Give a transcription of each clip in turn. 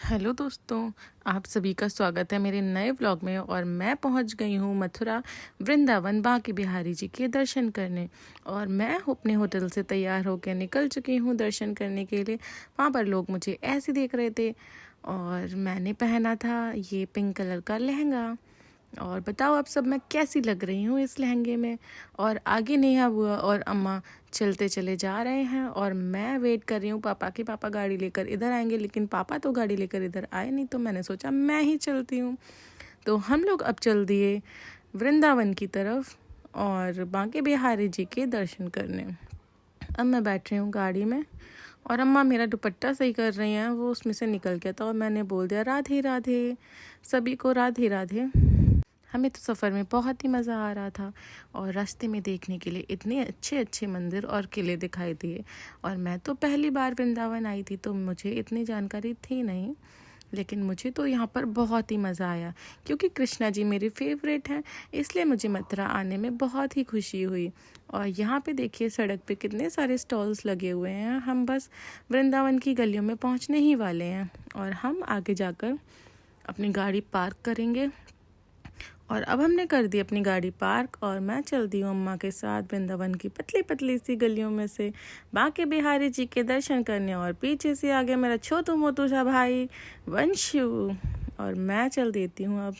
Hello दोस्तों, आप सभी का स्वागत है मेरे नए व्लॉग में। और मैं पहुंच गई हूं मथुरा वृंदावन बांके बिहारी जी के दर्शन करने। और मैं अपने होटल से तैयार होकर निकल चुकी हूं दर्शन करने के लिए। वहां पर लोग मुझे ऐसे देख रहे थे और मैंने पहना था ये पिंक कलर का लहंगा। और बताओ आप सब मैं कैसी लग रही हूँ इस लहंगे में। और आगे नेहा बुआ और अम्मा चलते चले जा रहे हैं और मैं वेट कर रही हूँ पापा की। पापा गाड़ी लेकर इधर आएंगे, लेकिन पापा तो गाड़ी लेकर इधर आए नहीं, तो मैंने सोचा मैं ही चलती हूँ। तो हम लोग अब चल दिए वृंदावन की तरफ और बांके बिहारी जी के दर्शन करने। अब मैं बैठ रही हूँ गाड़ी में और अम्मा मेरा दुपट्टा सही कर रही हैं, वो उसमें से निकल गया था और मैंने बोल दिया राधे राधे, सभी को राधे राधे। हमें तो सफ़र में बहुत ही मज़ा आ रहा था और रास्ते में देखने के लिए इतने अच्छे अच्छे मंदिर और किले दिखाई दिए। और मैं तो पहली बार वृंदावन आई थी तो मुझे इतनी जानकारी थी नहीं, लेकिन मुझे तो यहाँ पर बहुत ही मज़ा आया क्योंकि कृष्णा जी मेरे फेवरेट हैं, इसलिए मुझे मथुरा आने में बहुत ही खुशी हुई। और यहाँ पे देखिए सड़क पे कितने सारे स्टॉल्स लगे हुए हैं। हम बस वृंदावन की गलियों में पहुँचने ही वाले हैं और हम आगे जाकर अपनी गाड़ी पार्क करेंगे। और अब हमने कर दी अपनी गाड़ी पार्क और मैं चल दी हूँ अम्मा के साथ वृंदावन की पतली पतली सी गलियों में से बांके बिहारी जी के दर्शन करने। और पीछे से आगे मेरा छोटू मोटू सा भाई वंशु और मैं चल देती हूँ अब।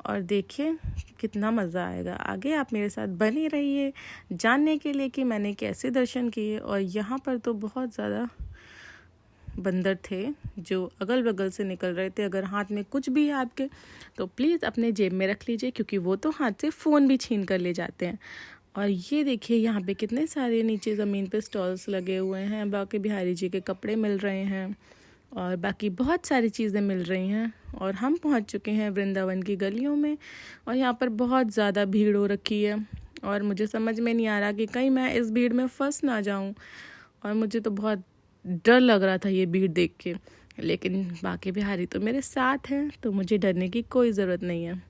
और देखिए कितना मज़ा आएगा। आगे आप मेरे साथ बने रहिए जानने के लिए कि मैंने कैसे दर्शन किए। और यहाँ पर तो बहुत ज़्यादा बंदर थे जो अगल बगल से निकल रहे थे। अगर हाथ में कुछ भी है आपके तो प्लीज़ अपने जेब में रख लीजिए, क्योंकि वो तो हाथ से फ़ोन भी छीन कर ले जाते हैं। और ये देखिए यहाँ पे कितने सारे नीचे ज़मीन पे स्टॉल्स लगे हुए हैं। बांके बिहारी जी के कपड़े मिल रहे हैं और बाकी बहुत सारी चीज़ें मिल रही हैं। और हम पहुँच चुके हैं वृंदावन की गलियों में और यहाँ पर बहुत ज़्यादा भीड़ हो रखी है और मुझे समझ में नहीं आ रहा कि कहीं मैं इस भीड़ में फंस ना जाऊँ। और मुझे तो बहुत डर लग रहा था ये भीड़ देख के, लेकिन बांके बिहारी तो मेरे साथ हैं तो मुझे डरने की कोई ज़रूरत नहीं है।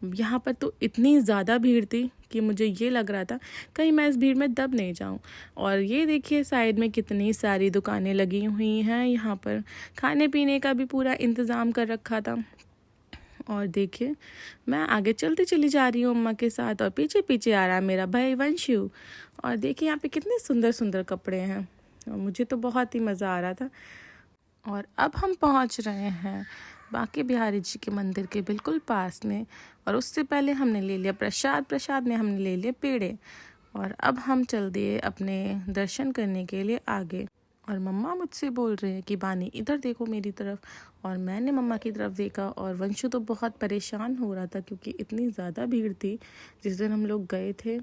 यहाँ पर तो इतनी ज़्यादा भीड़ थी कि मुझे ये लग रहा था कहीं मैं इस भीड़ में दब नहीं जाऊँ। और ये देखिए साइड में कितनी सारी दुकानें लगी हुई हैं। यहाँ पर खाने पीने का भी पूरा इंतज़ाम कर रखा था। और देखिए मैं आगे चलती चली जा रही हूँ अम्मा के साथ और पीछे पीछे आ रहा है मेरा भाई वंशु। और देखिए यहाँ पे कितने सुंदर सुंदर कपड़े हैं और मुझे तो बहुत ही मज़ा आ रहा था। और अब हम पहुँच रहे हैं बांके बिहारी जी के मंदिर के बिल्कुल पास में। और उससे पहले हमने ले लिया प्रसाद, प्रसाद में हमने ले लिए पेड़े। और अब हम चल दिए अपने दर्शन करने के लिए आगे। और मम्मा मुझसे बोल रहे हैं कि बानी इधर देखो मेरी तरफ। और मैंने मम्मा की तरफ देखा और वंशु तो बहुत परेशान हो रहा था क्योंकि इतनी ज़्यादा भीड़ थी जिस दिन हम लोग गए थे।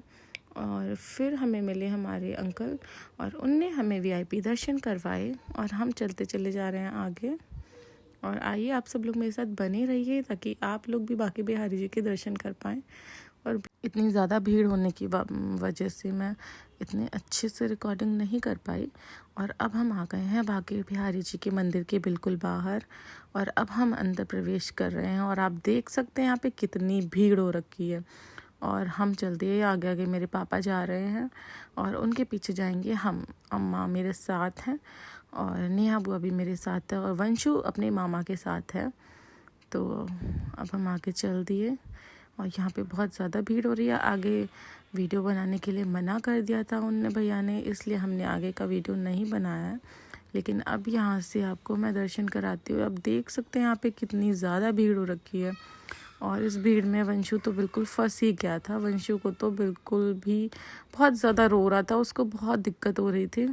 और फिर हमें मिले हमारे अंकल और उनने हमें वीआईपी दर्शन करवाए और हम चलते चले जा रहे हैं आगे। और आइए आप सब लोग मेरे साथ बने रहिए ताकि आप लोग भी बांके बिहारी जी के दर्शन कर पाएँ। और इतनी ज़्यादा भीड़ होने की वजह से मैं इतने अच्छे से रिकॉर्डिंग नहीं कर पाई। और अब हम आ गए हैं बांके बिहारी जी के मंदिर के बिल्कुल बाहर और अब हम अंदर प्रवेश कर रहे हैं। और आप देख सकते हैं यहाँ पे कितनी भीड़ हो रखी है। और हम चल दिए आगे आगे मेरे पापा जा रहे हैं और उनके पीछे जाएंगे हम। अम्मा मेरे साथ हैं और नेहा बुआ भी मेरे साथ है और वंशु अपने मामा के साथ है। तो अब हम आगे चल दिए और यहाँ पे बहुत ज़्यादा भीड़ हो रही है। आगे वीडियो बनाने के लिए मना कर दिया था उनने भैया ने, इसलिए हमने आगे का वीडियो नहीं बनाया है। लेकिन अब यहाँ से आपको मैं दर्शन कराती हूँ। अब देख सकते हैं यहाँ पे कितनी ज़्यादा भीड़ हो रखी है। और इस भीड़ में वंशु तो बिल्कुल फंस ही गया था। वंशु को तो बिल्कुल भी बहुत ज़्यादा रो रहा था, उसको बहुत दिक्कत हो रही थी।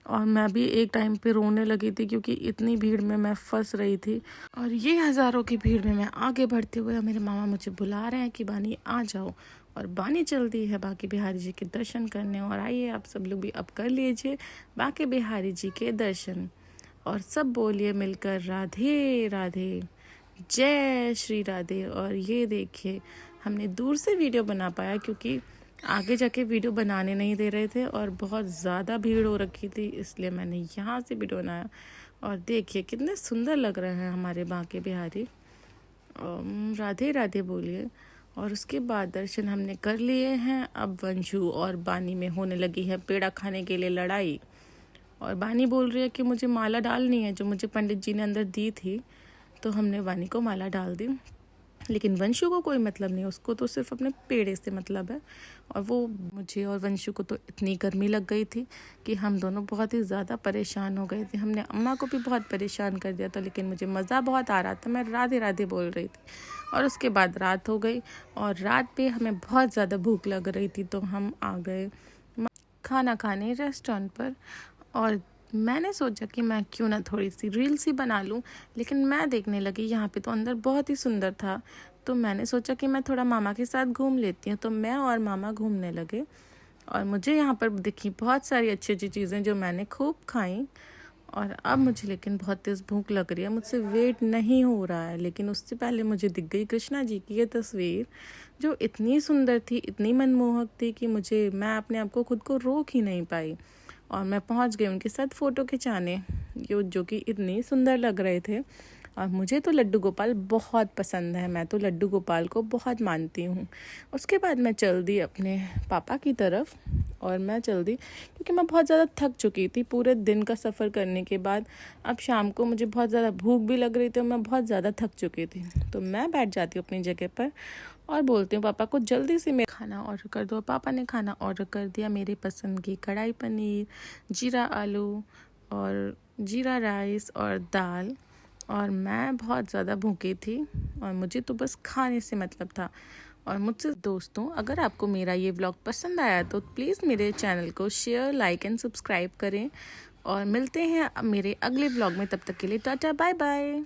और मैं भी एक टाइम पे रोने लगी थी क्योंकि इतनी भीड़ में मैं फंस रही थी। और ये हज़ारों की भीड़ में मैं आगे बढ़ते हुए मेरे मामा मुझे बुला रहे हैं कि बानी आ जाओ। और बानी चलती है बांके बिहारी जी के दर्शन करने। और आइए आप सब लोग भी अब कर लीजिए बांके बिहारी जी के दर्शन और सब बोलिए मिलकर राधे राधे, जय श्री राधे। और ये देखिए हमने दूर से वीडियो बना पाया क्योंकि आगे जाके वीडियो बनाने नहीं दे रहे थे और बहुत ज़्यादा भीड़ हो रखी थी, इसलिए मैंने यहाँ से वीडियो बनाया। और देखिए कितने सुंदर लग रहे हैं हमारे बांके बिहारी। राधे राधे बोलिए। और उसके बाद दर्शन हमने कर लिए हैं। अब वंशु और बानी में होने लगी है पेड़ा खाने के लिए लड़ाई। और वानी बोल रही है कि मुझे माला डालनी है, जो मुझे पंडित जी ने अंदर दी थी। तो हमने वानी को माला डाल दी, लेकिन वंशु को कोई मतलब नहीं, उसको तो सिर्फ अपने पेड़े से मतलब है। और वो मुझे और वंशु को तो इतनी गर्मी लग गई थी कि हम दोनों बहुत ही ज़्यादा परेशान हो गए थे। हमने अम्मा को भी बहुत परेशान कर दिया था, लेकिन मुझे मज़ा बहुत आ रहा था, मैं राधे राधे बोल रही थी। और उसके बाद रात हो गई और रात पे हमें बहुत ज़्यादा भूख लग रही थी, तो हम आ गए खाना खाने रेस्टोरेंट पर। और मैंने सोचा कि मैं क्यों ना थोड़ी सी रील्स ही बना लूँ, लेकिन मैं देखने लगी यहाँ पे तो अंदर बहुत ही सुंदर था। तो मैंने सोचा कि मैं थोड़ा मामा के साथ घूम लेती हूँ, तो मैं और मामा घूमने लगे। और मुझे यहाँ पर दिखी बहुत सारी अच्छी अच्छी चीज़ें जो मैंने खूब खाई। और अब मुझे लेकिन बहुत तेज़ भूख लग रही है, मुझसे वेट नहीं हो रहा है। लेकिन उससे पहले मुझे दिख गई कृष्णा जी की ये तस्वीर, जो इतनी सुंदर थी, इतनी मनमोहक थी कि मैं अपने आप को खुद को रोक ही नहीं पाई। और मैं पहुंच गई उनके साथ फ़ोटो खिंचाने, जो कि इतनी सुंदर लग रहे थे। और मुझे तो लड्डू गोपाल बहुत पसंद है, मैं तो लड्डू गोपाल को बहुत मानती हूँ। उसके बाद मैं चल दी अपने पापा की तरफ, और मैं चल दी क्योंकि मैं बहुत ज़्यादा थक चुकी थी पूरे दिन का सफ़र करने के बाद। अब शाम को मुझे बहुत ज़्यादा भूख भी लग रही थी और मैं बहुत ज़्यादा थक चुकी थी। तो मैं बैठ जाती हूँ अपनी जगह पर और बोलती हूँ पापा को जल्दी से मेरा खाना ऑर्डर कर दो। पापा ने खाना ऑर्डर कर दिया, मेरे पसंद की कढ़ाई पनीर, जीरा आलू और जीरा राइस और दाल। और मैं बहुत ज़्यादा भूखी थी और मुझे तो बस खाने से मतलब था। और मुझसे दोस्तों, अगर आपको मेरा ये व्लॉग पसंद आया तो प्लीज़ मेरे चैनल को शेयर, लाइक एंड सब्सक्राइब करें। और मिलते हैं मेरे अगले व्लॉग में, तब तक के लिए टाटा बाय बाय।